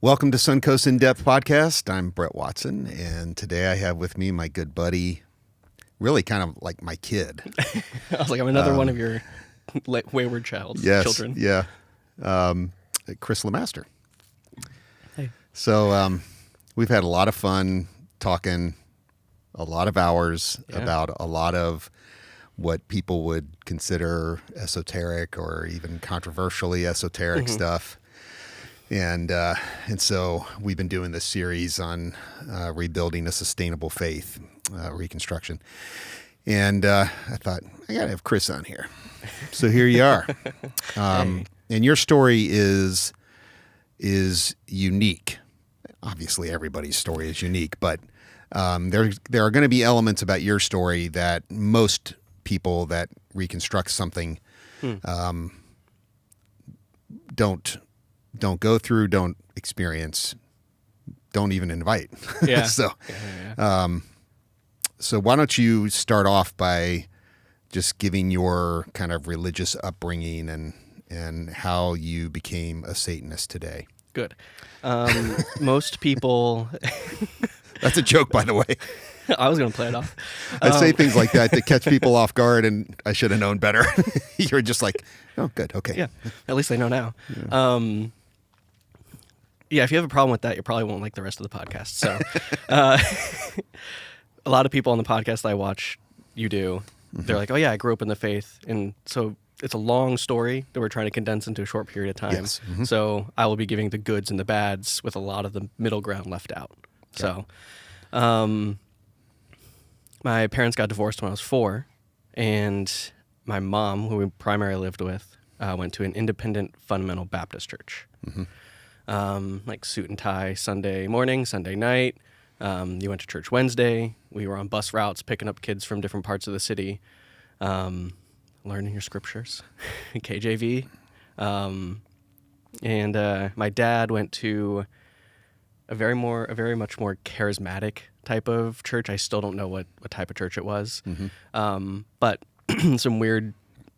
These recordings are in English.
Welcome to Suncoast In-Depth Podcast. I'm Brett Watson, and today I have with me my good buddy, really kind of like my kid. I was like, I'm another one of your wayward children. Yeah. Chris LeMaster. Hey. So we've had a lot of fun talking a lot of hours about a lot of what people would consider esoteric or even controversially esoteric stuff. And so we've been doing this series on rebuilding a sustainable faith, Reconstruction. And I thought, I got to have Chris on here. So here you are. Hey. And your story is unique. Obviously, everybody's story is unique, but there are going to be elements about your story that most people that reconstruct something don't go through, don't experience, don't even invite. Yeah. So why don't you start off by just giving your kind of religious upbringing and how you became a Satanist today? Good. Most people... That's a joke, by the way. I was going to play it off. I say things like that to catch people off guard, and I should have known better. You're just like, oh, good, okay. Yeah, at least they know now. Yeah. If you have a problem with that, you probably won't like the rest of the podcast. So a lot of people on the podcast that I watch, they're like, oh yeah, I grew up in the faith. And so it's a long story that we're trying to condense into a short period of time. Yes. Mm-hmm. So I will be giving the goods and the bads with a lot of the middle ground left out. Yeah. So my parents got divorced when I was 4, and my mom, who we primarily lived with, went to an independent fundamental Baptist church. Like suit and tie Sunday morning, Sunday night. You went to church Wednesday. We were on bus routes picking up kids from different parts of the city, learning your scriptures, KJV. And my dad went to a very much more charismatic type of church. I still don't know what type of church it was. But some some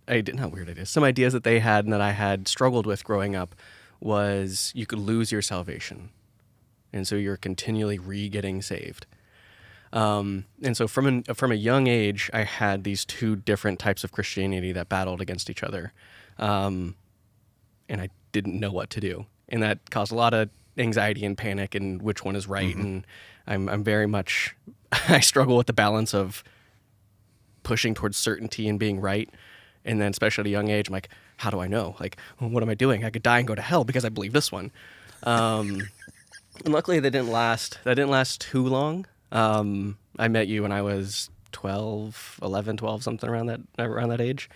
ideas that they had and that I had struggled with growing up was you could lose your salvation. And so you're continually re-getting saved. And so from a young age, I had these two different types of Christianity that battled against each other. And I didn't know what to do. And that caused a lot of anxiety and panic and which one is right. And I'm very much, I struggle with the balance of pushing towards certainty and being right. And then especially at a young age, I'm like, how do I know? Like, what am I doing? I could die and go to hell because I believe this one. And luckily that didn't last too long. I met you when I was 11, 12, something around that age.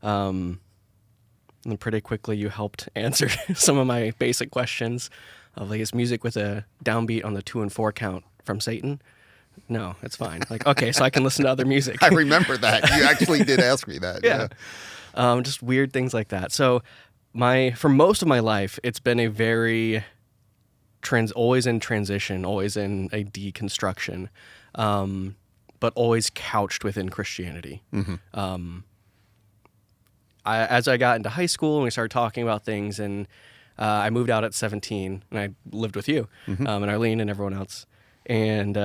And pretty quickly you helped answer some of my basic questions of like, is music with a downbeat on the 2 and 4 count from Satan? No, it's fine. Like, okay, so I can listen to other music. I remember that. You actually did ask me that. Yeah. Just weird things like that. So for most of my life, it's been a very always in transition, always in a deconstruction, but always couched within Christianity. As I got into high school and we started talking about things, and I moved out at 17, and I lived with you and Arlene and everyone else. And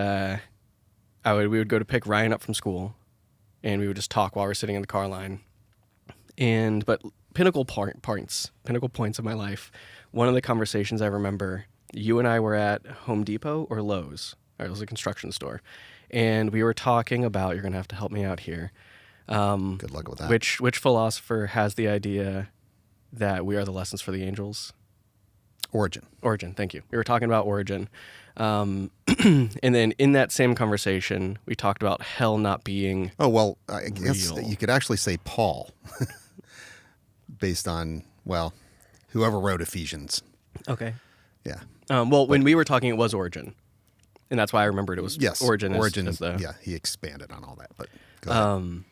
we would go to pick Ryan up from school, and we would just talk while we're sitting in the car line. But pinnacle points of my life, one of the conversations I remember, you and I were at Home Depot or Lowe's. It was a construction store. And we were talking about, you're going to have to help me out here. Good luck with that. Which philosopher has the idea that we are the lessons for the angels? Origin, thank you. We were talking about Origin. And then in that same conversation, we talked about hell not being Oh, well, I guess real. you could actually say Paul, based on, whoever wrote Ephesians. Okay. Yeah. When we were talking, it was Origin. And that's why I remembered it was Origin. Yeah, he expanded on all that. But go ahead. And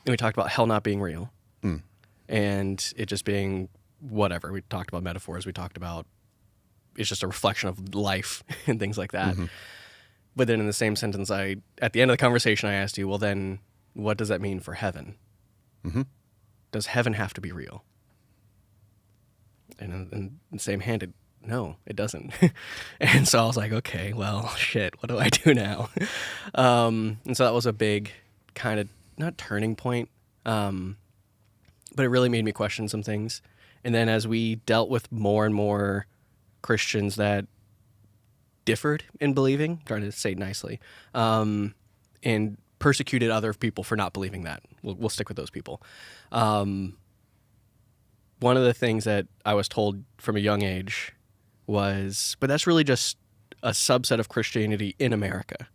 we talked about hell not being real. And it just being whatever. We talked about metaphors. We talked about it's just a reflection of life and things like that. But then in the same sentence, at the end of the conversation, I asked you, well, then what does that mean for heaven? Does heaven have to be real? And in the same hand, no, it doesn't. And so I was like, okay, well, shit, what do I do now? And so that was a big kind of, not turning point, but it really made me question some things. And then as we dealt with more and more Christians that differed in believing, trying to say it nicely, and persecuted other people for not believing that. We'll stick with those people. One of the things that I was told from a young age was, but that's really just a subset of Christianity in America.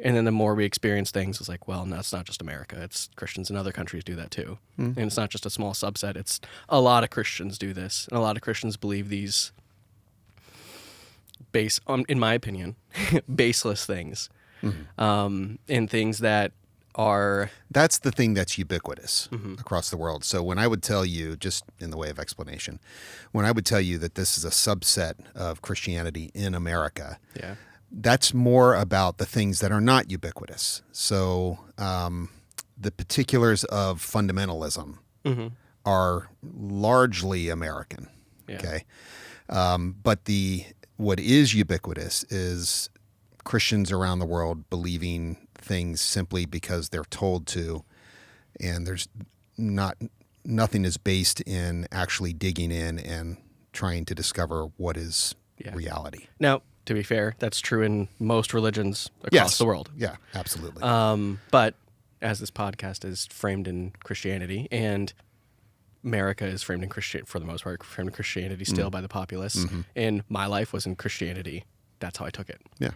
And then the more we experience things, it's like, well, no, it's not just America. It's Christians in other countries do that too. And it's not just a small subset. It's a lot of Christians do this. And a lot of Christians believe these in my opinion, baseless things. And things that are... That's the thing that's ubiquitous across the world. So when I would tell you, just in the way of explanation, when I would tell you that this is a subset of Christianity in America, that's more about the things that are not ubiquitous. So the particulars of fundamentalism are largely American, okay? But what is ubiquitous is Christians around the world believing things simply because they're told to, and there's nothing is based in actually digging in and trying to discover what is reality. Now, to be fair, that's true in most religions across the world. Yeah, absolutely. But as this podcast is framed in Christianity, and America is framed in for the most part, framed in Christianity still by the populace, and my life was in Christianity. That's how I took it. Yeah.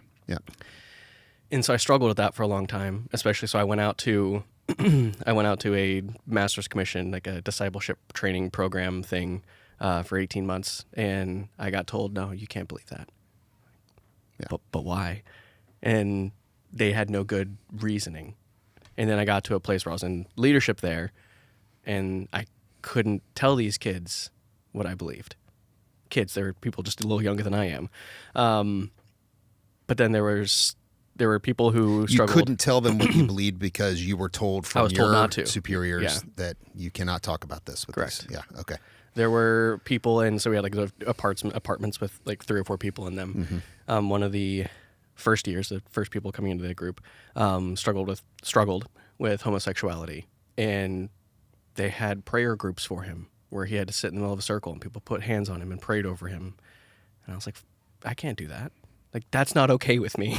And so I struggled with that for a long time, especially so I went out to a master's commission, like a discipleship training program thing for 18 months, and I got told, no, you can't believe that. But why? And they had no good reasoning. And then I got to a place where I was in leadership there, and I couldn't tell these kids what I believed. Kids, they were people just a little younger than I am. But then there were people who struggled. You couldn't tell them what you believed because you were told from your superiors that you cannot talk about this with Correct. This. Yeah, okay. There were people, and so we had like apartments with like 3 or 4 people in them. One of the first years, the first people coming into the group, struggled with homosexuality, and they had prayer groups for him where he had to sit in the middle of a circle and people put hands on him and prayed over him. And I was like, I can't do that. Like, that's not okay with me.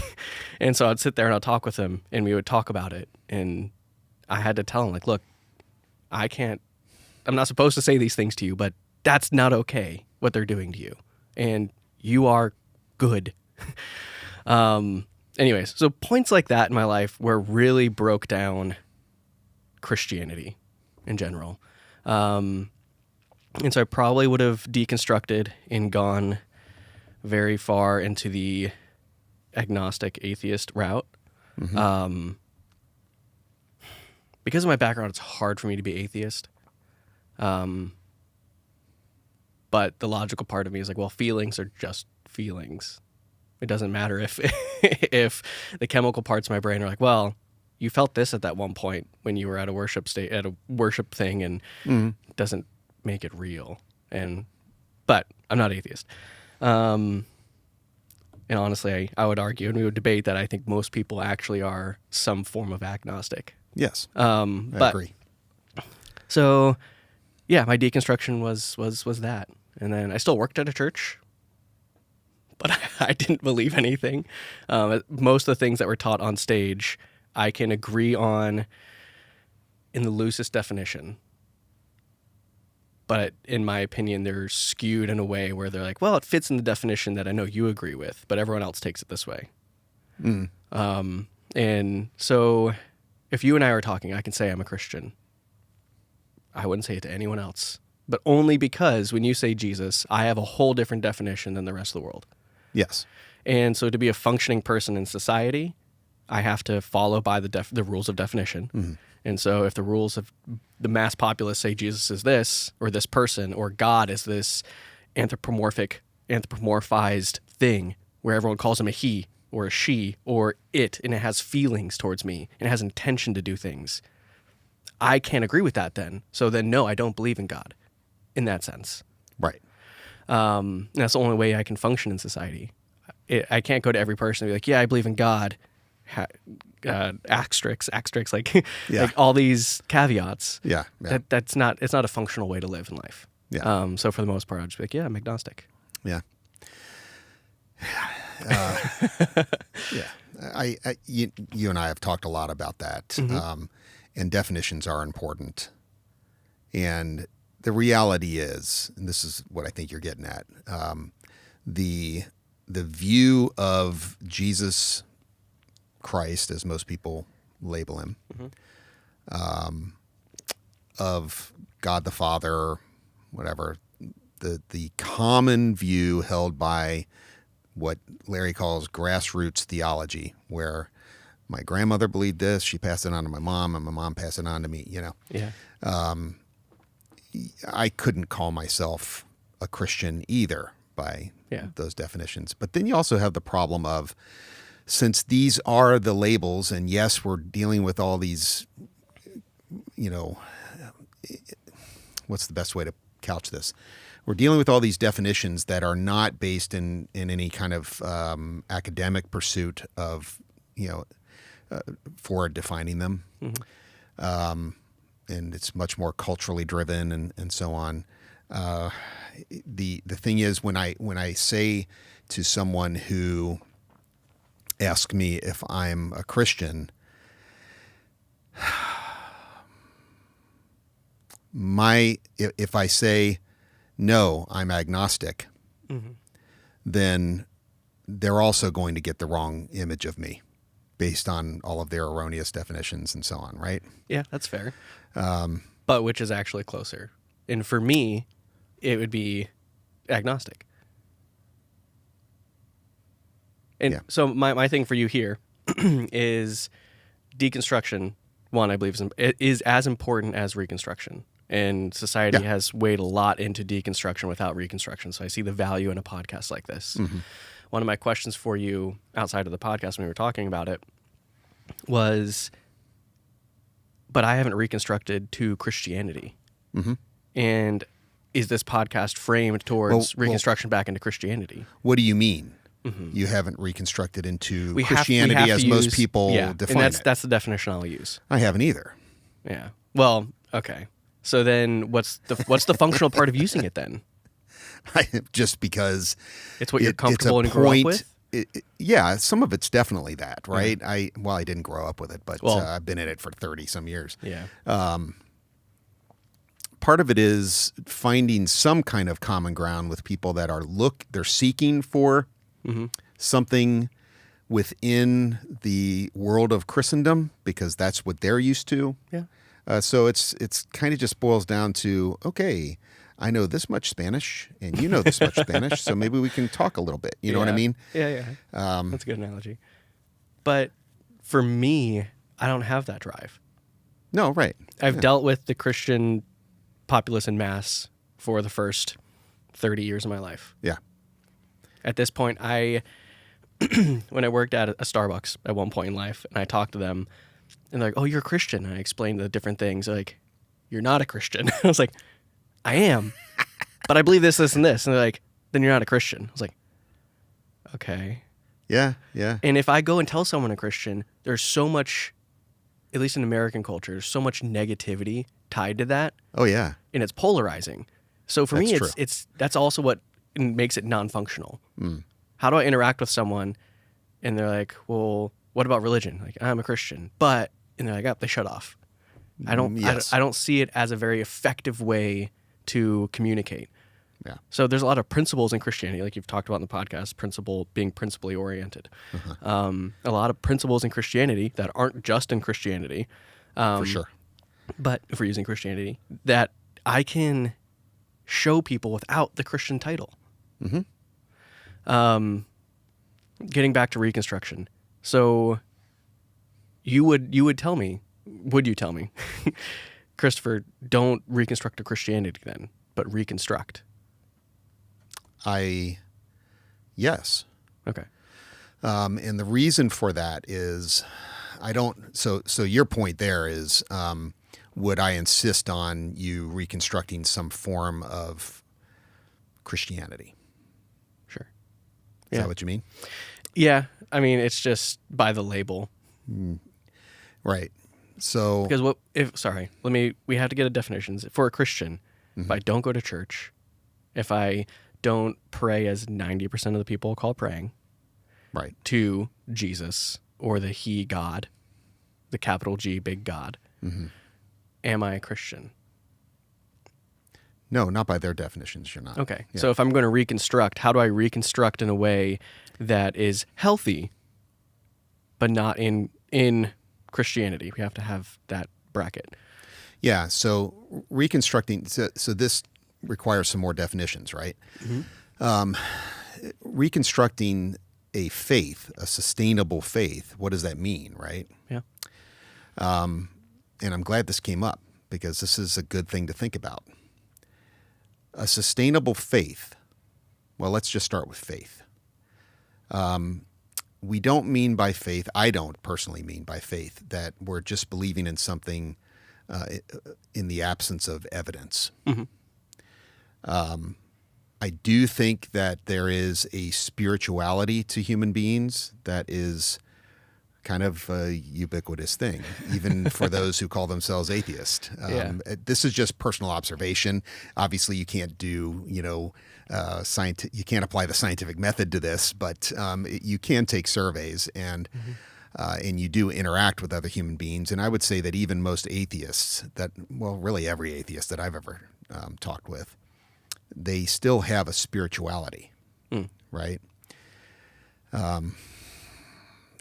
And so I'd sit there and I'd talk with him, and we would talk about it. And I had to tell him, like, look, I'm not supposed to say these things to you, but that's not okay what they're doing to you. And you are good. Anyways, so points like that in my life where really broke down Christianity in general. And so I probably would have deconstructed and gone very far into the agnostic atheist route. Because of my background, it's hard for me to be atheist. But the logical part of me is like, well, feelings are just feelings. It doesn't matter if if the chemical parts of my brain are like, well, you felt this at that one point when you were at a worship thing, and it doesn't make it real. But I'm not atheist. And honestly, I would argue, and we would debate, that I think most people actually are some form of agnostic. Yes, I agree. So, yeah, my deconstruction was that. And then I still worked at a church, but I didn't believe anything. Most of the things that were taught on stage, I can agree on in the loosest definition. But in my opinion, they're skewed in a way where they're like, well, it fits in the definition that I know you agree with, but everyone else takes it this way. And so if you and I are talking, I can say I'm a Christian. I wouldn't say it to anyone else, but only because when you say Jesus, I have a whole different definition than the rest of the world. Yes. And so to be a functioning person in society, I have to follow by the rules of definition. And so if the rules of the mass populace say Jesus is this, or this person, or God is this anthropomorphized thing where everyone calls him a he or a she or it, and it has feelings towards me and it has intention to do things, I can't agree with that then. So then, no, I don't believe in God in that sense. Right. That's the only way I can function in society. I can't go to every person and be like, yeah, I believe in God. Asterisk, like, like all these caveats. Yeah. It's not a functional way to live in life. Yeah. So for the most part, I'll just be like, yeah, I'm agnostic. Yeah. Yeah. You and I have talked a lot about that. And definitions are important. And the reality is, and this is what I think you're getting at, the view of Jesus Christ, as most people label him, of God the Father, whatever, the common view held by what Larry calls grassroots theology, where my grandmother believed this, she passed it on to my mom, and my mom passed it on to me, Yeah. I couldn't call myself a Christian either by those definitions. But then you also have the problem of, since these are the labels, and yes, we're dealing with all these, what's the best way to couch this? We're dealing with all these definitions that are not based in any kind of academic pursuit of, for defining them. And it's much more culturally driven and so on. The thing is, when I say to someone who asks me if I'm a Christian, if I say no, I'm agnostic, then they're also going to get the wrong image of me based on all of their erroneous definitions and so on, right? Yeah, that's fair. But which is actually closer? And for me, it would be agnostic. And so my thing for you here is deconstruction. One, I believe is as important as Reconstruction. And society has weighed a lot into deconstruction without Reconstruction. So I see the value in a podcast like this. One of my questions for you outside of the podcast when we were talking about it was, but I haven't reconstructed to Christianity. And is this podcast framed towards Reconstruction back into Christianity? What do you mean? You haven't reconstructed into Christianity as most people define it. That's the definition I'll use. I haven't either. Yeah. Well, okay. So then what's the functional part of using it then? Just because it's what you're comfortable and grow up with? Yeah, some of it's definitely that, right? I didn't grow up with it, but I've been in it for 30 some years. Yeah. Part of it is finding some kind of common ground with people that they're seeking for something within the world of Christendom, because that's what they're used to. Yeah. So it's kind of just boils down to, okay, I know this much Spanish and you know this much Spanish, so maybe we can talk a little bit. You know what I mean? Yeah. That's a good analogy. But for me, I don't have that drive. No, right. I've dealt with the Christian populace en masse for the first 30 years of my life. Yeah. At this point, when I worked at a Starbucks at one point in life, and I talked to them, and they're like, "Oh, you're a Christian." And I explained the different things. They're like, "You're not a Christian." I was like, "I am, but I believe this, this, and this." And they're like, "Then you're not a Christian." I was like, "Okay." Yeah. And if I go and tell someone a Christian, there's so much, at least in American culture, there's so much negativity tied to that. Oh yeah. And it's polarizing. So for me, that's also what makes it non-functional. How do I interact with someone and they're like, "Well, what about religion?" Like, "I'm a Christian," and they're like, "Oh," they shut off. I don't see it as a very effective way to communicate. Yeah. So there's a lot of principles in Christianity, like you've talked about in the podcast, being principally oriented. A lot of principles in Christianity that aren't just in Christianity. For sure. But if we're using Christianity, that I can show people without the Christian title. Getting back to Reconstruction. So would you tell me, Christopher, don't reconstruct to Christianity then, but reconstruct? Yes. Okay. And the reason for that is so your point there is, would I insist on you reconstructing some form of Christianity. Sure. Is Yeah. that what you mean? Yeah. I mean, it's just by the label. Right. So Because we have to get a definition. For a Christian, if I don't go to church, if I don't pray as 90% of the people call praying, right. to Jesus or the He God, the capital G, big God, am I a Christian? No, not by their definitions, you're not. Okay. Yeah. So if I'm going to reconstruct, how do I reconstruct in a way that is healthy, but not in Christianity? We have to have that bracket. Yeah. So reconstructing, so this requires some more definitions, right? Reconstructing a faith, a sustainable faith, what does that mean, right? Yeah. And I'm glad this came up because this is a good thing to think about. A sustainable faith, well, let's just start with faith. We don't mean by faith, I don't personally mean by faith, that we're just believing in something in the absence of evidence. I do think that there is a spirituality to human beings that is kind of a ubiquitous thing, even for those who call themselves atheist. This is just personal observation. Obviously, you can't do, you can't apply the scientific method to this, but you can take surveys and you do interact with other human beings. And I would say that even most atheists, really every atheist that I've ever talked with, they still have a spirituality, right?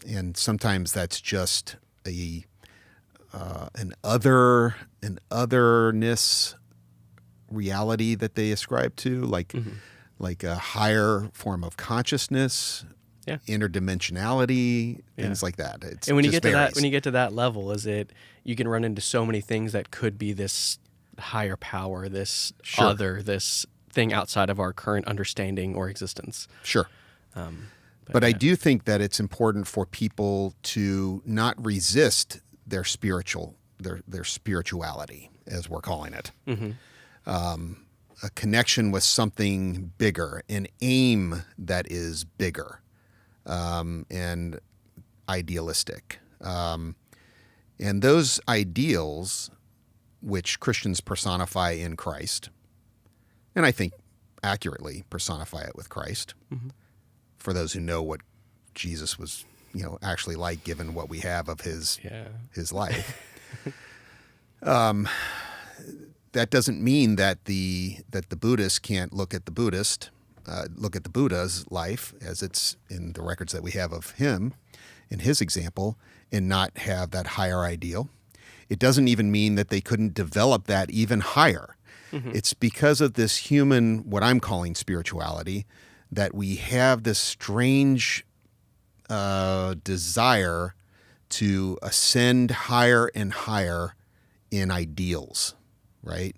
And sometimes that's just an otherness reality that they ascribe to, like a higher form of consciousness, interdimensionality, things like that. And when you get to that level, you can run into so many things that could be this higher power, this other, this thing outside of our current understanding or existence. Sure. But I do think that it's important for people to not resist their spirituality, as we're calling it. A connection with something bigger, an aim that is bigger and idealistic. And those ideals, which Christians personify in Christ, and I think accurately personify it with Christ, for those who know what Jesus was, actually like, given what we have of his life. That doesn't mean that the Buddhist can't look at the Buddha's life as it's in the records that we have of him, in his example, and not have that higher ideal. It doesn't even mean that they couldn't develop that even higher. It's because of this human, what I'm calling spirituality, that we have this strange desire to ascend higher and higher in ideals, right?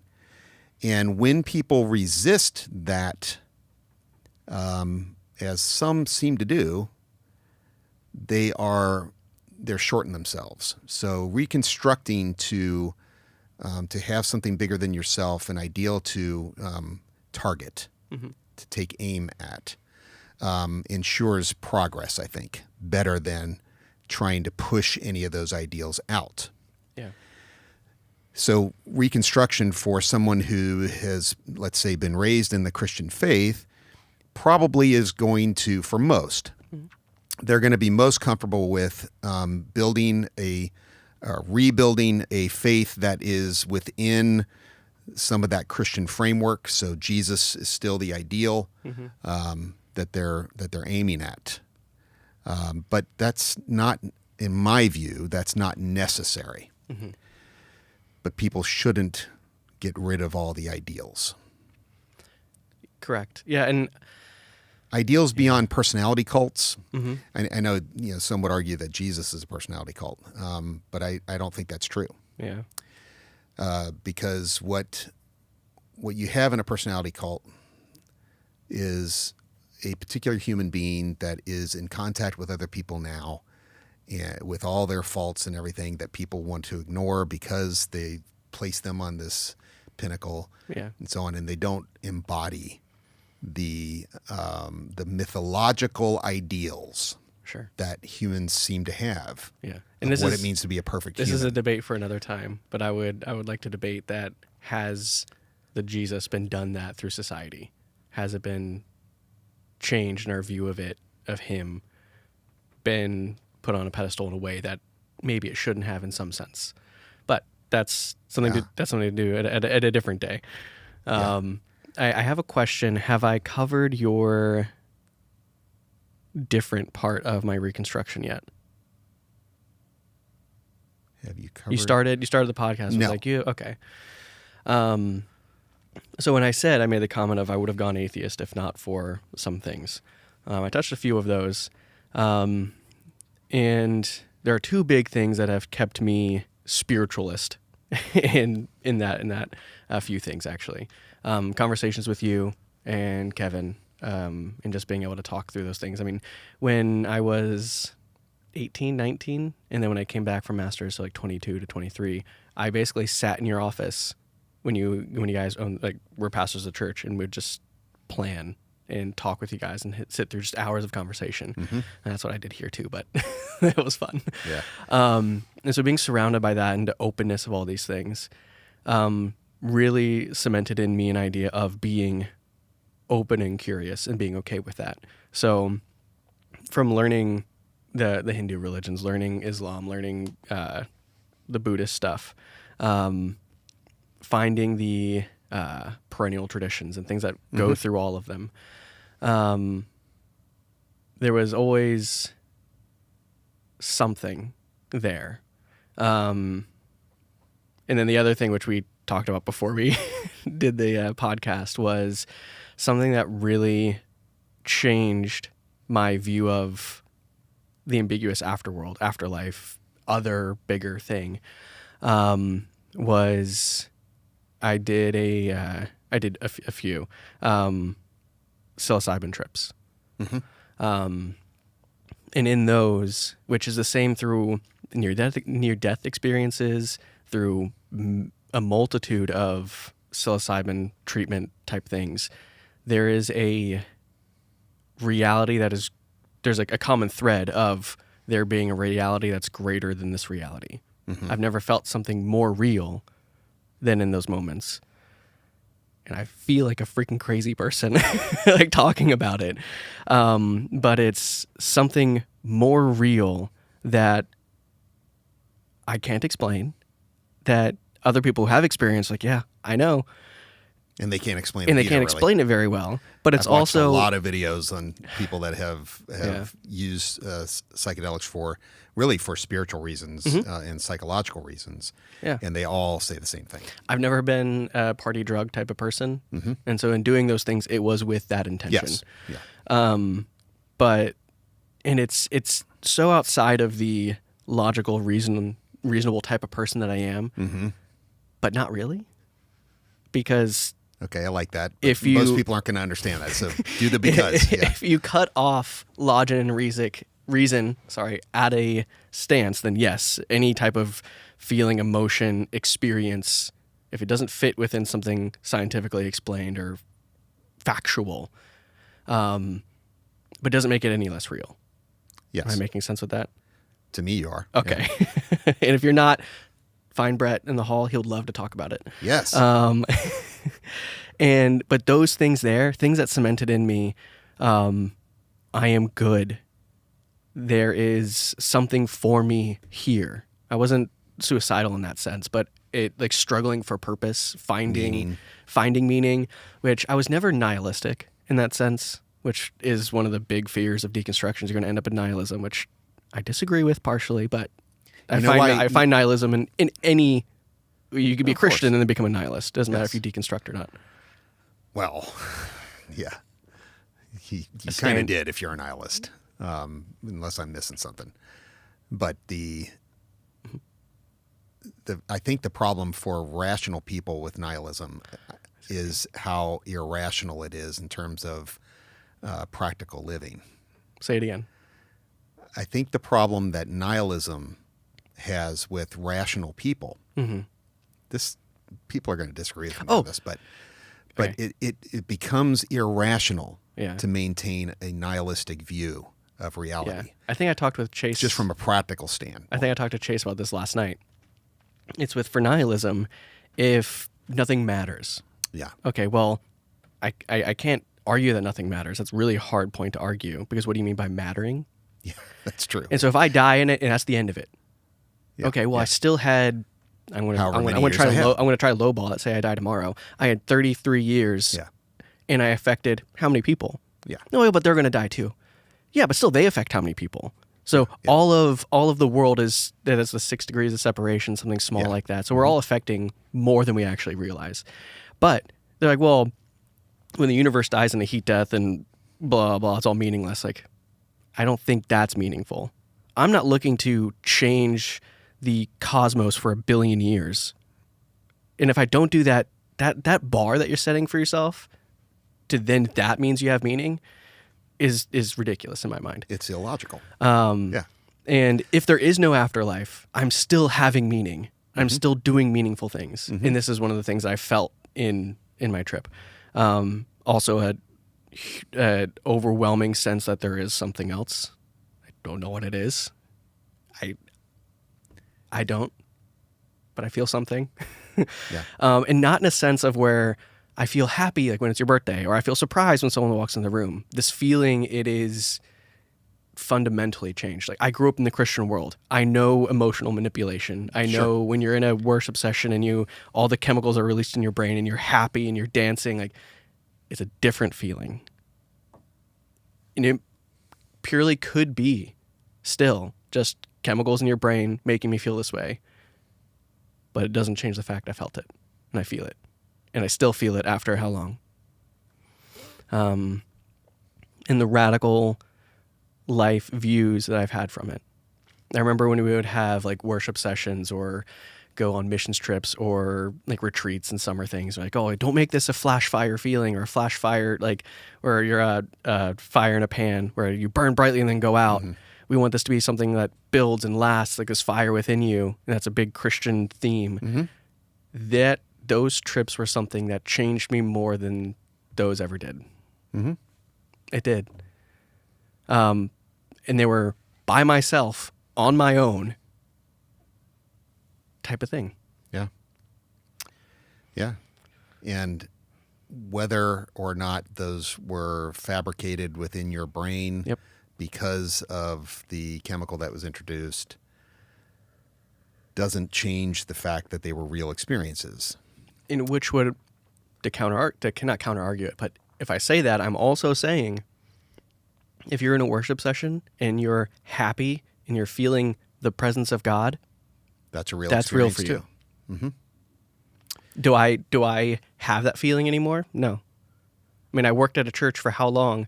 And when people resist that, as some seem to do, they're shorting themselves. So reconstructing to have something bigger than yourself, an ideal to target, to take aim at, ensures progress, I think, better than trying to push any of those ideals out. Yeah. So reconstruction for someone who has, let's say, been raised in the Christian faith probably is going to, for most, they're going to be most comfortable with rebuilding a faith that is within some of that Christian framework. So Jesus is still the ideal that they're aiming at. But that's not, in my view, that's not necessary. But people shouldn't get rid of all the ideals. Correct. Yeah, and ideals beyond personality cults. I know some would argue that Jesus is a personality cult, but I don't think that's true. Yeah. Because what you have in a personality cult is a particular human being that is in contact with other people now, and with all their faults and everything that people want to ignore because they place them on this pinnacle and so on, and they don't embody the mythological ideals Sure. that humans seem to have. Yeah. And what it means to be a perfect This human. is a debate for another time, but I would like to debate that. Has the Jesus been done that through society? Has it been changed in our view of him, been put on a pedestal in a way that maybe it shouldn't have in some sense? But that's something to do at a different day. I have a question. Have I covered your different part of my Reconstruction yet? Have you covered? You started the podcast. No. Was like you okay. So when I made the comment of I would have gone atheist if not for some things. I touched a few of those, and there are two big things that have kept me spiritualist in that few things actually. Conversations with you and Kevin, and just being able to talk through those things. I mean, when I was 18, 19, and then when I came back from master's, so like 22 to 23, I basically sat in your office when you guys were pastors of the church, and we'd just plan and talk with you guys and sit through just hours of conversation. Mm-hmm. And that's what I did here too, but it was fun. Yeah. And so being surrounded by that and the openness of all these things really cemented in me an idea of being open and curious and being okay with that. So from learning the Hindu religions, learning Islam, learning the Buddhist stuff, finding the perennial traditions and things that go through all of them, there was always something there. And then the other thing, which we talked about before we did the podcast, was something that really changed my view of the ambiguous afterworld, afterlife, other bigger thing, was I did a few psilocybin trips. Mm-hmm. And in those, which is the same through near-death experiences, through a multitude of psilocybin treatment type things, there is a reality there's like a common thread of there being a reality that's greater than this reality. Mm-hmm. I've never felt something more real than in those moments. And I feel like a freaking crazy person like talking about it. But it's something more real that I can't explain, that other people who have experienced, like, yeah, I know. And they can't explain and it they can't explain it very well. But it's I've watched also a lot of videos on people that have used psychedelics for spiritual reasons and psychological reasons. Yeah. And they all say the same thing. I've never been a party drug type of person. Mm-hmm. And so in doing those things, it was with that intention. Yes. Yeah. But it's so outside of the logical, reasonable type of person that I am, but not really. Because okay, I like that. If most people aren't going to understand that, so do the because. Yeah. If you cut off logic and reason, at a stance, then yes, any type of feeling, emotion, experience, if it doesn't fit within something scientifically explained or factual, but doesn't make it any less real. Yes. Am I making sense with that? To me, you are. Okay. Yeah. And if you're not, find Brett in the hall. He'll love to talk about it. Yes. But those things things that cemented in me, I am good. There is something for me here. I wasn't suicidal in that sense, but it struggling for purpose, finding meaning, which I was never nihilistic in that sense, which is one of the big fears of deconstruction. You're going to end up in nihilism, which I disagree with partially, but I find nihilism in any. You could be a Christian and then become a nihilist. Doesn't matter if you deconstruct or not. Well, yeah, you kind of did if you're a nihilist, unless I'm missing something. But I think the problem for rational people with nihilism is how irrational it is in terms of practical living. Say it again. I think the problem that nihilism has with rational people. Mm-hmm. People are going to disagree with me on this, but But Okay. it becomes irrational Yeah. to maintain a nihilistic view of Yeah. reality. I think I talked with Chase. Just from a practical standpoint. I think I talked to Chase about this last night. It's with for nihilism, if nothing matters. Yeah. Okay, well, I can't argue that nothing matters. That's a really hard point to argue because what do you mean by mattering? Yeah, that's true. And so if I die in it, and that's the end of it. Yeah. Okay, well, Yeah. I still had. I'm gonna try lowball it. Say I die tomorrow. I had 33 years. Yeah. And I affected how many people? Yeah. No, but they're gonna die too. Yeah, but still they affect how many people. So all of the world is the 6 degrees of separation, something small like that. So we're all affecting more than we actually realize. But they're like, well, when the universe dies in a heat death and blah blah, it's all meaningless. Like, I don't think that's meaningful. I'm not looking to change the cosmos for 1 billion years. And if I don't do that bar that you're setting for yourself, to then that means you have meaning, is ridiculous in my mind. It's illogical. And if there is no afterlife, I'm still having meaning. I'm still doing meaningful things. And this is one of the things I felt in my trip. Also had an overwhelming sense that there is something else. I don't know what it is. I don't, but I feel something. And not in a sense of where I feel happy like when it's your birthday, or I feel surprised when someone walks in the room. This feeling, it is fundamentally changed. Like, I grew up in the Christian world. I know emotional manipulation. I know when you're in a worship session and all the chemicals are released in your brain and you're happy and you're dancing, like, it's a different feeling. And it purely could be still just chemicals in your brain making me feel this way. But it doesn't change the fact I felt it and I feel it. And I still feel it after how long? And the radical life views that I've had from it. I remember when we would have like worship sessions or go on missions trips or like retreats and summer things. Like, oh, don't make this a flash fire feeling, or a flash fire, like where you're a fire in a pan where you burn brightly and then go out. We want this to be something that builds and lasts, like this fire within you. And that's a big Christian theme. Those trips were something that changed me more than those ever did. It did. And they were by myself, on my own, type of thing. Yeah. Yeah. And whether or not those were fabricated within your brain because of the chemical that was introduced doesn't change the fact that they were real experiences. In which would, cannot counter argue it, but if I say that, I'm also saying if you're in a worship session and you're happy and you're feeling the presence of God, that's a real that's real for experience you. Do I have that feeling anymore? No. I mean, I worked at a church for how long,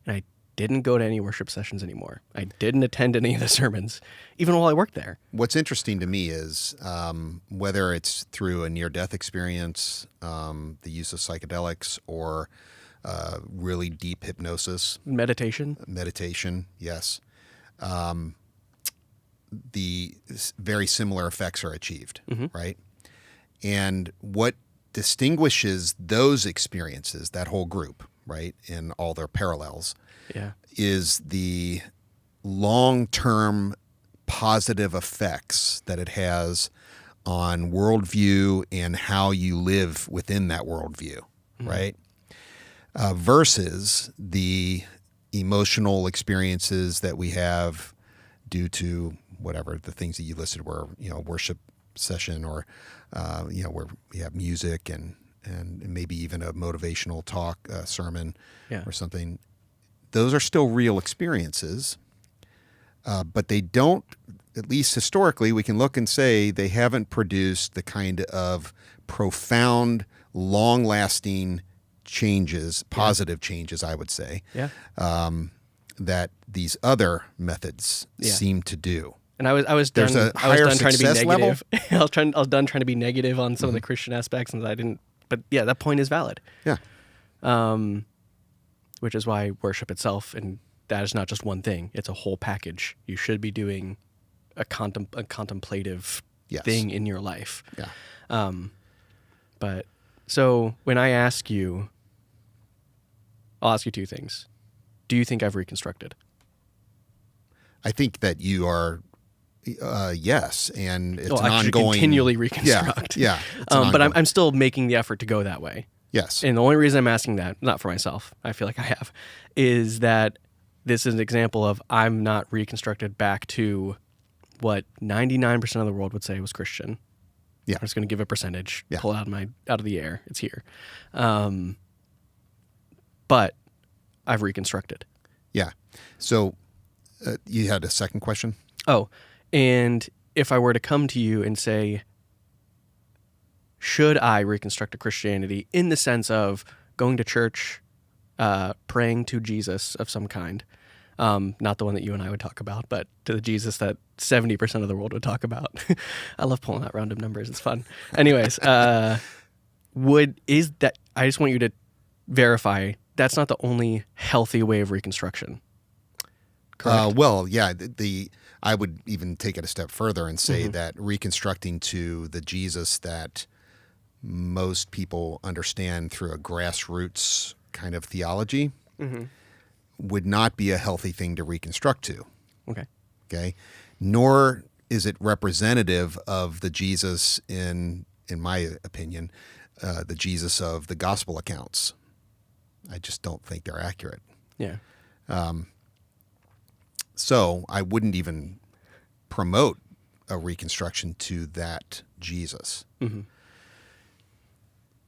and I didn't go to any worship sessions anymore. I didn't attend any of the sermons, even while I worked there. What's interesting to me is whether it's through a near-death experience, the use of psychedelics, or really deep hypnosis. Meditation, yes. The very similar effects are achieved, right? And what distinguishes those experiences, that whole group, right, in all their parallels, is the long-term positive effects that it has on worldview and how you live within that worldview, right? Versus the emotional experiences that we have due to whatever the things that you listed were, worship session or, where we have music and maybe even a motivational talk, sermon or something. Those are still real experiences, but they don't, at least historically, we can look and say they haven't produced the kind of profound, long-lasting changes, positive changes, I would say, that these other methods seem to do. And I was done. There's a I was higher done trying to be success negative. I was done trying to be negative on some of the Christian aspects, and I didn't. But yeah, that point is valid. Yeah. Which is why worship itself, and that is not just one thing; it's a whole package. You should be doing a contemplative thing in your life. Yeah. But So when I ask you, I'll ask you two things. Do you think I've reconstructed? I think that you are, yes, and it's an I should ongoing. continually reconstruct. Yeah. But I'm still making the effort to go that way. Yes. And the only reason I'm asking that, not for myself, I feel like I have, is that this is an example of I'm not reconstructed back to what 99% of the world would say was Christian. Yeah. I'm just going to give a percentage, Yeah. pull it out of the air. It's here. But I've reconstructed. Yeah. So you had a second question? Oh, and if I were to come to you and say, should I reconstruct a Christianity in the sense of going to church, praying to Jesus of some kind, not the one that you and I would talk about, but to the Jesus that 70% of the world would talk about. I love pulling out random numbers. It's fun. Anyways, I just want you to verify that's not the only healthy way of reconstruction. Correct? Well, yeah, I would even take it a step further and say that reconstructing to the Jesus that most people understand through a grassroots kind of theology would not be a healthy thing to reconstruct to. Okay. Nor is it representative of the Jesus in my opinion, the Jesus of the gospel accounts. I just don't think they're accurate. Yeah. So I wouldn't even promote a reconstruction to that Jesus.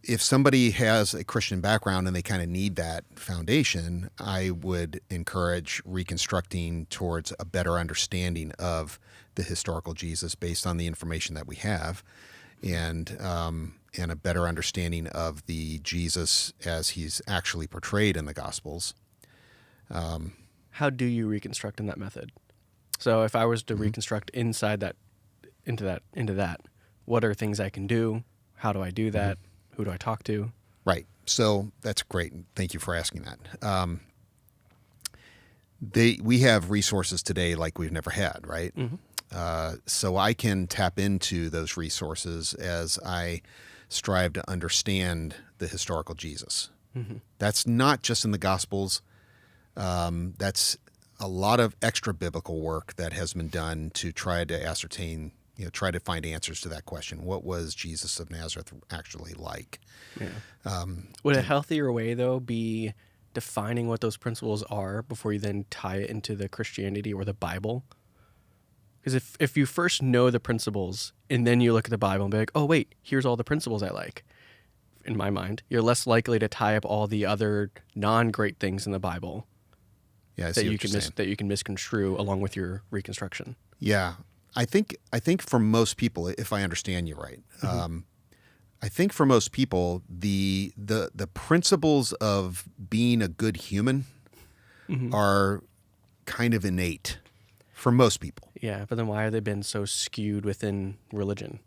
If somebody has a Christian background and they kind of need that foundation, I would encourage reconstructing towards a better understanding of the historical Jesus based on the information that we have, and a better understanding of the Jesus as he's actually portrayed in the Gospels. How do you reconstruct in that method? So if I was to reconstruct inside that, into that, what are things I can do? How do I do that? Who do I talk to? Right. So that's great. Thank you for asking that. We have resources today like we've never had, right? So I can tap into those resources as I strive to understand the historical Jesus. That's not just in the Gospels. That's a lot of extra biblical work that has been done to try to ascertain, try to find answers to that question. What was Jesus of Nazareth actually like? Yeah. Would a healthier way, though, be defining what those principles are before you then tie it into the Christianity or the Bible? Because if you first know the principles and then you look at the Bible and be like, oh, wait, here's all the principles I like, in my mind, you're less likely to tie up all the other non-great things in the Bible that you can misconstrue along with your reconstruction. Yeah. I think for most people, if I understand you right, I think for most people, the principles of being a good human are kind of innate for most people. Yeah, but then why have they been so skewed within religion?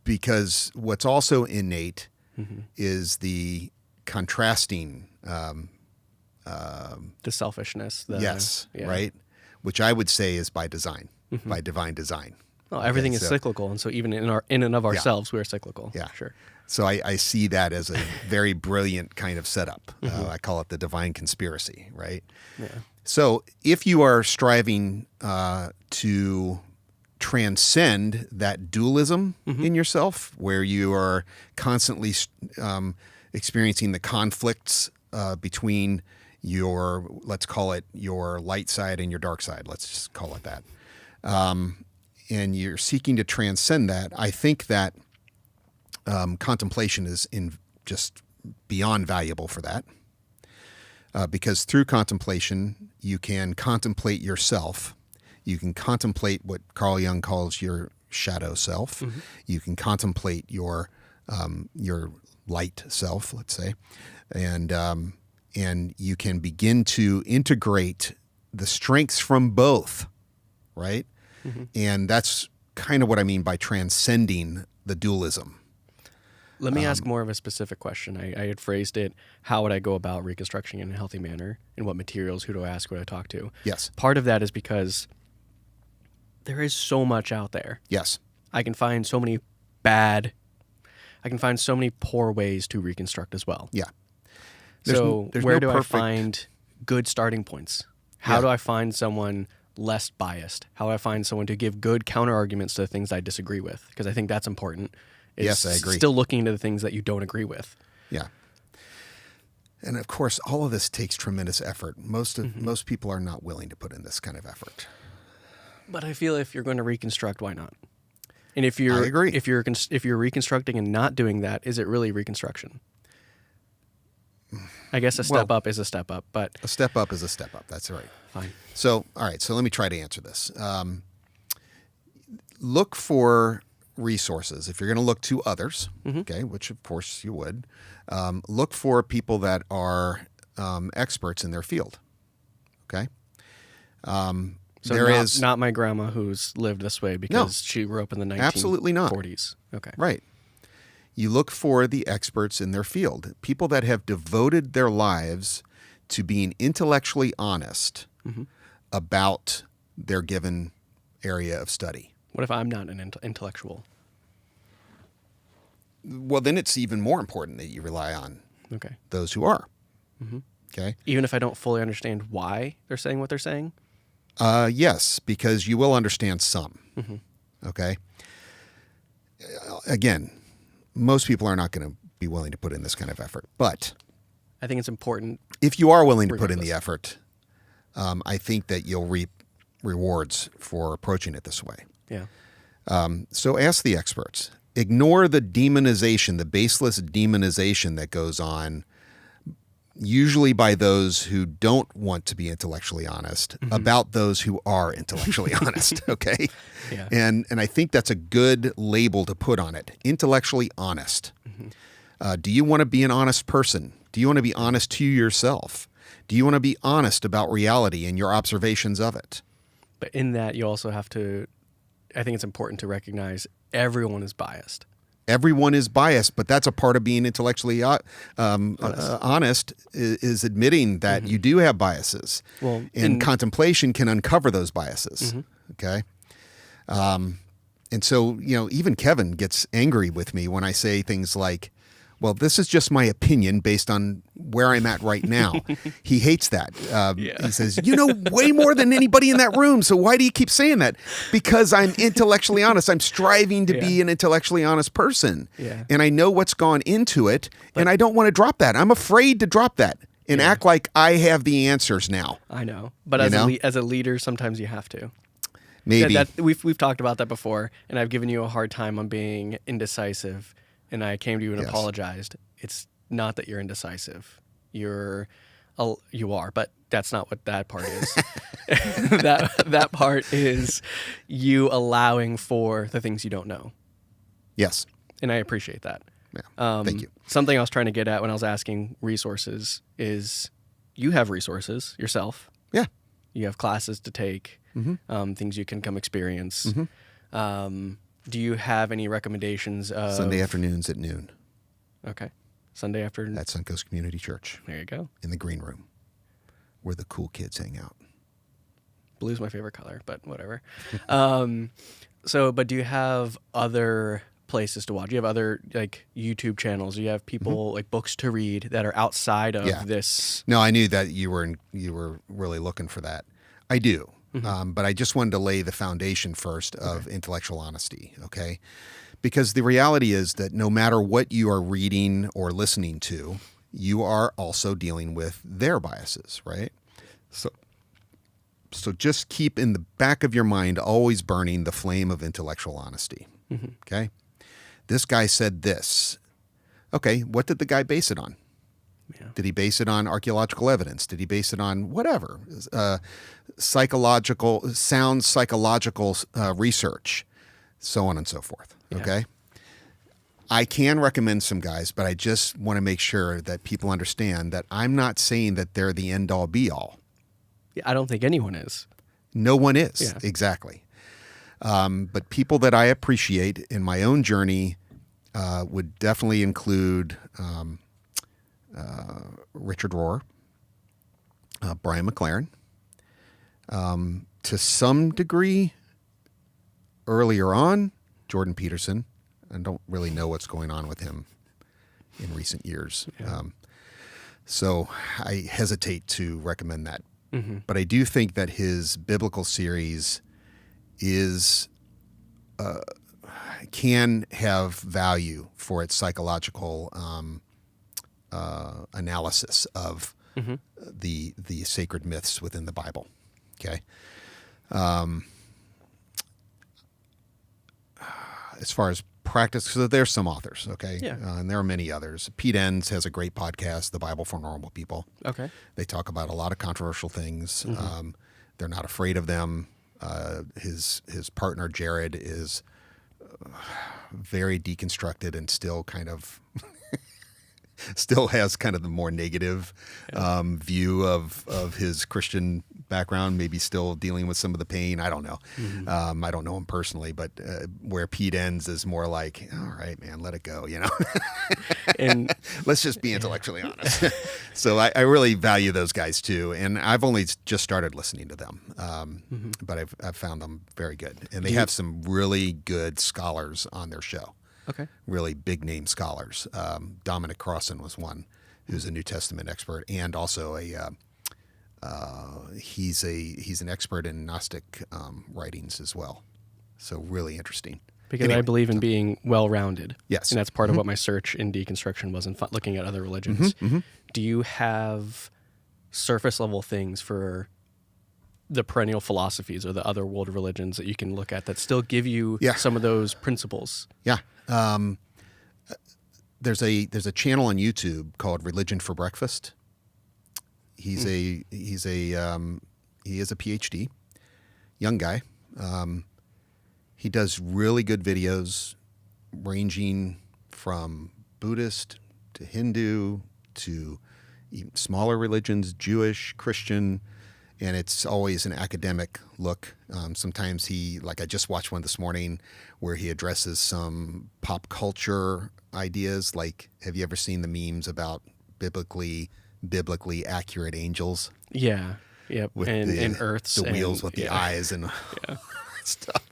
Because what's also innate is the contrasting. The selfishness. Right? Which I would say is by design, by divine design. Well, everything is cyclical, and so even in and of ourselves, we are cyclical. Yeah, sure. So I see that as a very brilliant kind of setup. I call it the divine conspiracy, right? Yeah. So if you are striving to transcend that dualism in yourself, where you are constantly experiencing the conflicts between let's call it your light side and your dark side. Let's just call it that. And you're seeking to transcend that. I think that contemplation is just beyond valuable for that. Because through contemplation, you can contemplate yourself. You can contemplate what Carl Jung calls your shadow self. You can contemplate your light self, let's say, and you can begin to integrate the strengths from both, right? And that's kind of what I mean by transcending the dualism. Let me ask more of a specific question. I had phrased it, how would I go about reconstruction in a healthy manner? And what materials, who do I ask, who do I talk to? Yes. Part of that is because there is so much out there. Yes. I can find so many bad, I can find so many poor ways to reconstruct as well. Yeah. There's where do I find good starting points? How do I find someone less biased? How do I find someone to give good counter arguments to the things I disagree with? Because I think that's important. Yes, I agree. Still looking into the things that you don't agree with. Yeah. And of course, all of this takes tremendous effort. Most people are not willing to put in this kind of effort. But I feel if you're going to reconstruct, why not? And if you're, I agree. If you're reconstructing and not doing that, is it really reconstruction? I guess a step up is a step up, but a step up is a step up. That's right. Fine. So, all right. So let me try to answer this. Look for resources. If you're going to look to others, okay, which of course you would, look for people that are experts in their field. Okay. So there not my grandma who's lived this way because she grew up in the 1940s. Absolutely not. Okay. Right. You look for the experts in their field, people that have devoted their lives to being intellectually honest about their given area of study. What if I'm not an intellectual? Well, then it's even more important that you rely on those who are. Okay. Even if I don't fully understand why they're saying what they're saying? Yes, because you will understand some. Okay. Again, most people are not going to be willing to put in this kind of effort, but I think it's important. If you are willing to put in the effort, I think that you'll reap rewards for approaching it this way. Yeah. So ask the experts. Ignore the demonization, the baseless demonization that goes on, usually by those who don't want to be intellectually honest about those who are intellectually honest. Okay. Yeah. And I think that's a good label to put on it. Intellectually honest. Do you want to be an honest person? Do you want to be honest to yourself? Do you want to be honest about reality and your observations of it? But in that, you also have to, I think it's important to recognize everyone is biased. Everyone is biased, but that's a part of being intellectually honest is admitting that you do have biases. Well, and contemplation can uncover those biases. Okay. And so, even Kevin gets angry with me when I say things like, well, this is just my opinion based on where I'm at right now. He hates that. He says, you know way more than anybody in that room, so why do you keep saying that? Because I'm intellectually honest. I'm striving to be an intellectually honest person. Yeah. And I know what's gone into it, and I don't want to drop that. I'm afraid to drop that and act like I have the answers now. I know. But as a leader, sometimes you have to. Maybe. We've talked about that before, and I've given you a hard time on being indecisive. And I came to you and apologized. It's not that you're indecisive. You are, but that's not what that part is. that part is you allowing for the things you don't know. Yes. And I appreciate that. Yeah. Thank you. Something I was trying to get at when I was asking resources is you have resources yourself. Yeah. You have classes to take, things you can come experience. Do you have any recommendations of... Sunday afternoons at noon. Okay. Sunday afternoon. At Suncoast Community Church. There you go. In the green room, where the cool kids hang out. Blue's my favorite color, but whatever. But do you have other places to watch? Do you have other YouTube channels? Do you have people books to read that are outside of this? No, I knew that you were really looking for that. I do. But I just wanted to lay the foundation first of intellectual honesty, okay? Because the reality is that no matter what you are reading or listening to, you are also dealing with their biases, right? So just keep in the back of your mind always burning the flame of intellectual honesty, okay? This guy said this. Okay, what did the guy base it on? Yeah. Did he base it on archaeological evidence? Did he base it on whatever? Sound psychological research, so on and so forth. Yeah. Okay. I can recommend some guys, but I just want to make sure that people understand that I'm not saying that they're the end all be all. Yeah, I don't think anyone is. No one is. Yeah. Exactly. But people that I appreciate in my own journey would definitely include Richard Rohr, Brian McLaren, to some degree earlier on, Jordan Peterson. I don't really know what's going on with him in recent years. Yeah. So I hesitate to recommend that. Mm-hmm. But I do think that his biblical series is can have value for its psychological analysis of Mm-hmm. the sacred myths within the Bible. Okay. As far as practice, so there's some authors, okay? Yeah. And there are many others. Pete Enns has a great podcast, The Bible for Normal People. Okay. They talk about a lot of controversial things. Mm-hmm. They're not afraid of them. His partner, Jared, is very deconstructed and still kind of still has kind of the more negative view of his Christian background, maybe still dealing with some of the pain. I don't know. Mm-hmm. I don't know him personally, but where Pete Enns is more like, all right, man, let it go, you know? And let's just be intellectually honest. So I really value those guys too. And I've only just started listening to them, but I've found them very good. And they have some really good scholars on their show. Okay. Really big name scholars. Dominic Crossan was one who's a New Testament expert, and also he's an expert in Gnostic writings as well. So really interesting. Because Anyway, I believe in being well-rounded. Yes. And that's part of what my search in deconstruction was, in looking at other religions. Do you have surface-level things for the perennial philosophies or the other world religions that you can look at that still give you some of those principles? Yeah. There's a channel on YouTube called Religion for Breakfast. He is a PhD, young guy. He does really good videos ranging from Buddhist to Hindu to even smaller religions, Jewish, Christian, and it's always an academic look. Sometimes I just watched one this morning where he addresses some pop culture ideas. Like, have you ever seen the memes about biblically accurate angels? Yeah. Yep. With and Earths. the wheels and, with the eyes and Yeah. stuff.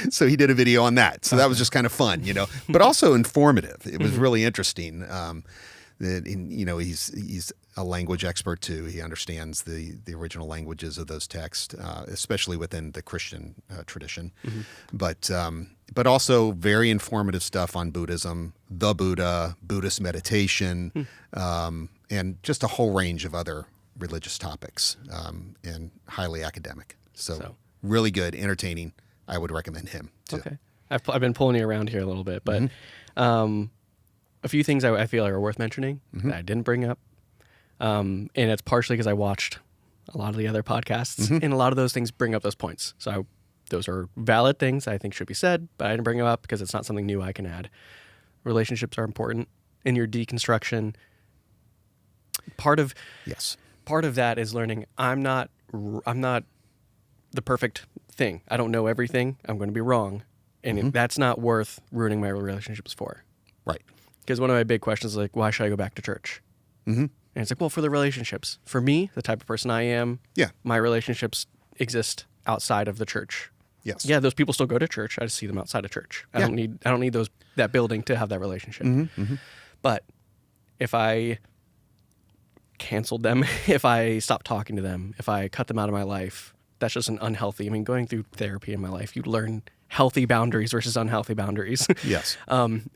So he did a video on that. So that was just kind of fun, but also informative. It was really interesting. He's a language expert too. He understands the original languages of those texts, especially within the Christian tradition. But also very informative stuff on Buddhism, the Buddha, Buddhist meditation, and just a whole range of other religious topics, and highly academic. So really good, entertaining. I would recommend him too. Okay. I've been pulling you around here a little bit, but a few things I feel are worth mentioning that I didn't bring up. And it's partially because I watched a lot of the other podcasts, and a lot of those things bring up those points. So those are valid things I think should be said, but I didn't bring them up because it's not something new I can add. Relationships are important in your deconstruction. Part of that is learning I'm not the perfect thing. I don't know everything. I'm going to be wrong. And that's not worth ruining my relationships for. Right. Because one of my big questions is like, why should I go back to church? And it's like, well, for the relationships. For me, the type of person I am, my relationships exist outside of the church. Yes. Yeah, those people still go to church. I just see them outside of church. I don't need that building to have that relationship. But if I canceled them, if I stopped talking to them, if I cut them out of my life, that's just an unhealthy. I mean, going through therapy in my life, you learn healthy boundaries versus unhealthy boundaries. Yes.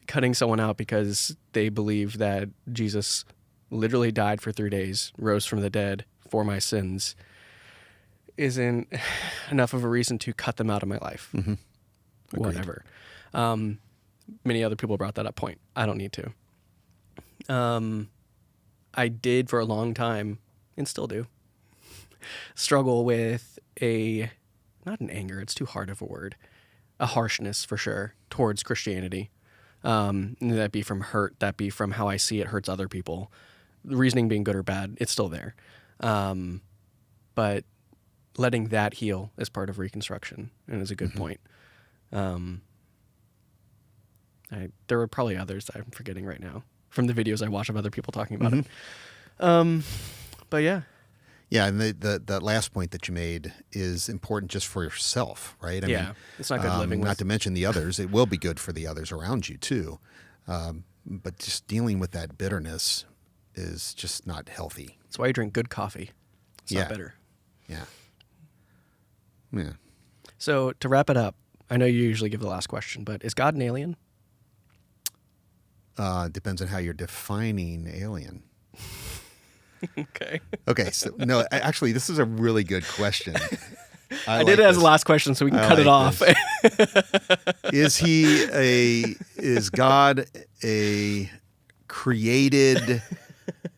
Cutting someone out because they believe that Jesus literally died for 3 days, rose from the dead for my sins, isn't enough of a reason to cut them out of my life. Whatever. Many other people brought that up point. I don't need to. I did for a long time, and still do, struggle with not an anger, it's too hard of a word, a harshness for sure towards Christianity. That be from hurt, that be from how I see it hurts other people. The reasoning being good or bad, it's still there. But letting that heal is part of Reconstruction, and is a good point. There were probably others that I'm forgetting right now from the videos I watch of other people talking about it. But yeah. Yeah, and that last point that you made is important just for yourself, right? I mean, it's not good living with. Not to mention the others. It will be good for the others around you too. But just dealing with that bitterness is just not healthy. That's why you drink good coffee. It's not bitter. Yeah. Yeah. So to wrap it up, I know you usually give the last question, but is God an alien? Depends on how you're defining alien. Okay. Okay. So no, actually, this is a really good question. I did it as the last question, so we can cut it off. Is God a created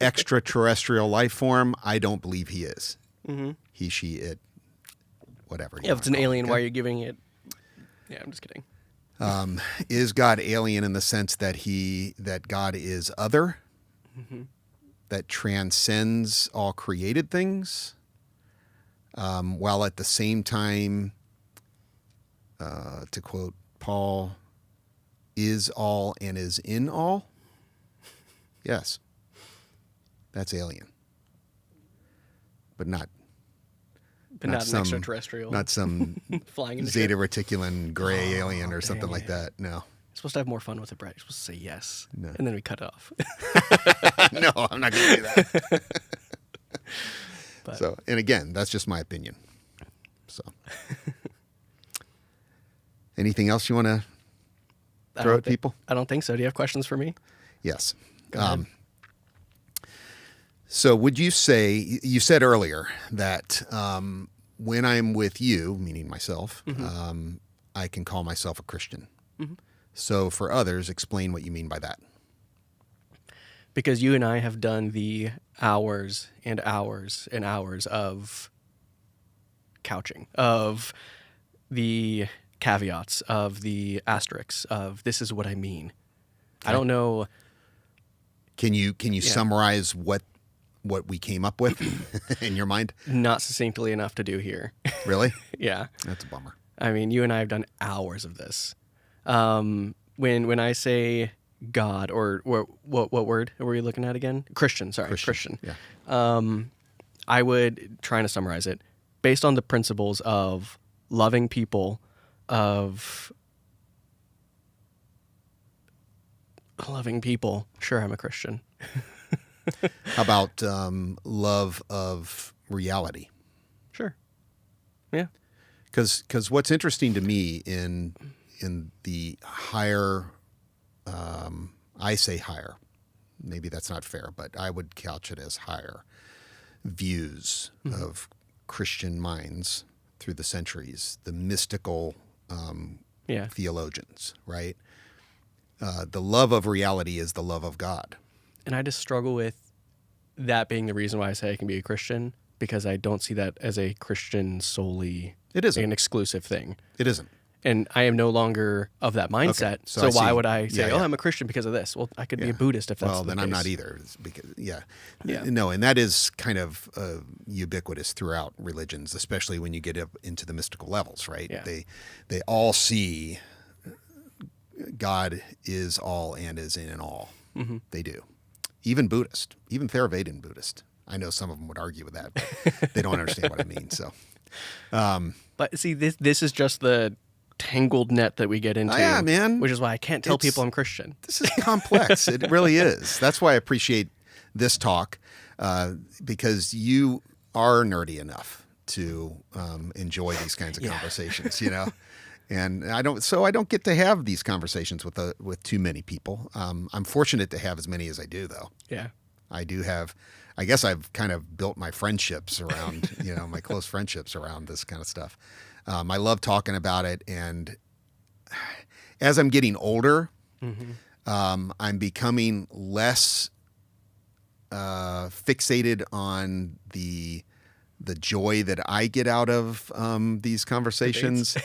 extraterrestrial life form? I don't believe he is. Mm-hmm. He, she, it, whatever. Yeah, if it's an alien, why are you giving it? Yeah, I'm just kidding. Is God alien in the sense that God is other, that transcends all created things, while at the same time, to quote Paul, is all and is in all? Yes, that's alien, but not an extraterrestrial. Not some flying in Zeta Reticulan gray alien or something like that. No. You're supposed to have more fun with it, Brett. You're supposed to say yes. No. And then we cut it off. No, I'm not going to do that. But. So, and again, that's just my opinion. So, anything else you want to throw at people? I don't think so. Do you have questions for me? Yes. Go ahead. So would you say, you said earlier that when I'm with you, meaning myself, I can call myself a Christian. Mm-hmm. So for others, explain what you mean by that. Because you and I have done the hours and hours and hours of couching, of the caveats, of the asterisks, of this is what I mean. Okay. I don't know. Can you summarize what we came up with in your mind? Not succinctly enough to do here. Really? Yeah. That's a bummer. I mean, you and I have done hours of this. When I say God, or what word were you looking at again? Christian, sorry. Christian. Yeah. I would, trying to summarize it, based on the principles of loving people, Sure, I'm a Christian. How about love of reality? Sure. Yeah. Because what's interesting to me in the higher, I say higher, maybe that's not fair, but I would couch it as higher views of Christian minds through the centuries, the mystical theologians, right? The love of reality is the love of God. And I just struggle with that being the reason why I say I can be a Christian, because I don't see that as a Christian solely. It isn't an exclusive thing. It isn't. And I am no longer of that mindset. Okay. So why would I say, I'm a Christian because of this? Well, I could be a Buddhist if that's the case. Well, then I'm not either. It's because, No, and that is kind of ubiquitous throughout religions, especially when you get up into the mystical levels, right? Yeah. They all see God is all and is in all. Mm-hmm. They do. Even Buddhist, even Theravedian Buddhist. I know some of them would argue with that, but they don't understand what I mean. So, but see, this is just the tangled net that we get into. Yeah, man. Which is why I can't tell people I'm Christian. This is complex. It really is. That's why I appreciate this talk, because you are nerdy enough to enjoy these kinds of conversations. You know. And I don't get to have these conversations with too many people. I'm fortunate to have as many as I do, though. Yeah, I do have. I guess I've kind of built my friendships around, my close friendships around this kind of stuff. I love talking about it, and as I'm getting older, I'm becoming less fixated on the joy that I get out of these conversations.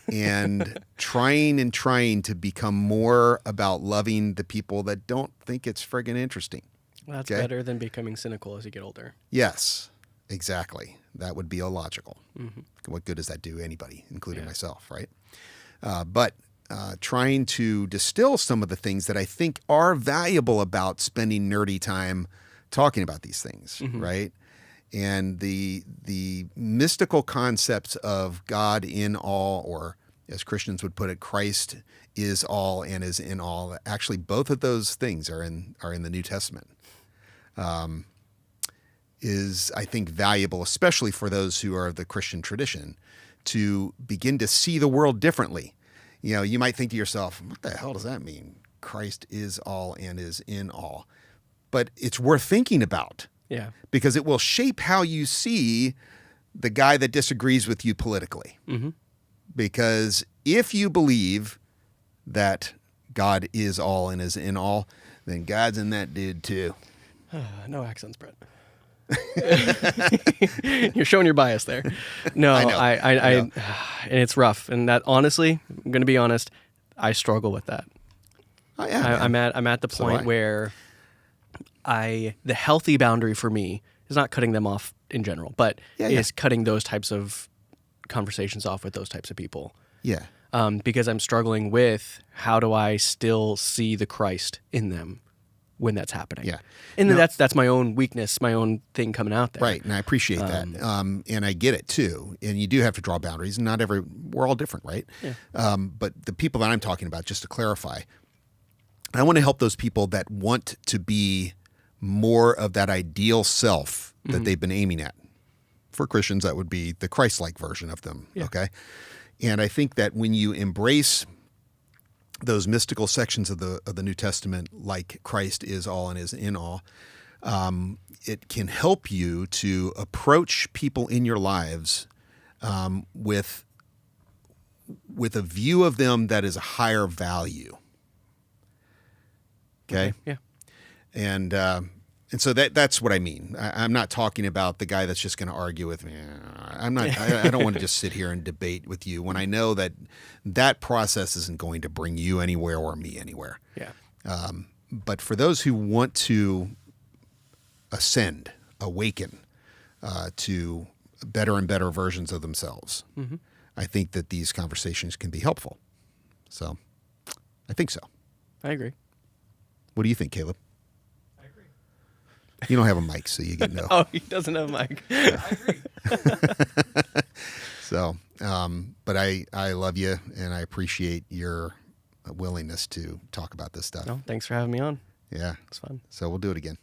And trying to become more about loving the people that don't think it's friggin' interesting. Well, that's better than becoming cynical as you get older. Yes, exactly. That would be illogical. Mm-hmm. What good does that do anybody, including myself, right? But trying to distill some of the things that I think are valuable about spending nerdy time talking about these things, right? And the mystical concepts of God in all, or as Christians would put it, Christ is all and is in all. Actually, both of those things are in the New Testament. Is, I think, valuable, especially for those who are of the Christian tradition, to begin to see the world differently. You know, you might think to yourself, what the hell does that mean? Christ is all and is in all. But it's worth thinking about. Yeah. Because it will shape how you see the guy that disagrees with you politically. Mm-hmm. Because if you believe that God is all and is in all, then God's in that dude too. No accents, Brett. You're showing your bias there. No, I and it's rough. And that, honestly, I'm going to be honest, I struggle with that. Oh, yeah, I'm at the point where the healthy boundary for me is not cutting them off in general, but is cutting those types of conversations off with those types of people. Yeah. Because I'm struggling with, how do I still see the Christ in them when that's happening? Yeah. And that's my own weakness, my own thing coming out there. Right. And I appreciate that. And I get it too. And you do have to draw boundaries. And we're all different, right? Yeah. But the people that I'm talking about, just to clarify, I want to help those people that want to be more of that ideal self that they've been aiming at. For Christians, that would be the Christ-like version of them. Yeah. Okay. And I think that when you embrace those mystical sections of the New Testament, like Christ is all and is in all, it can help you to approach people in your lives with a view of them that is a higher value. Okay? Yeah. And so that's what I mean. I'm not talking about the guy that's just going to argue with me. I'm not. I don't want to just sit here and debate with you when I know that process isn't going to bring you anywhere or me anywhere. Yeah. But for those who want to ascend, awaken to better and better versions of themselves, I think that these conversations can be helpful. So, I think so. I agree. What do you think, Caleb? You don't have a mic, so you get no. Oh, he doesn't have a mic. I agree. So, but I love you, and I appreciate your willingness to talk about this stuff. No, thanks for having me on. Yeah. It's fun. So we'll do it again.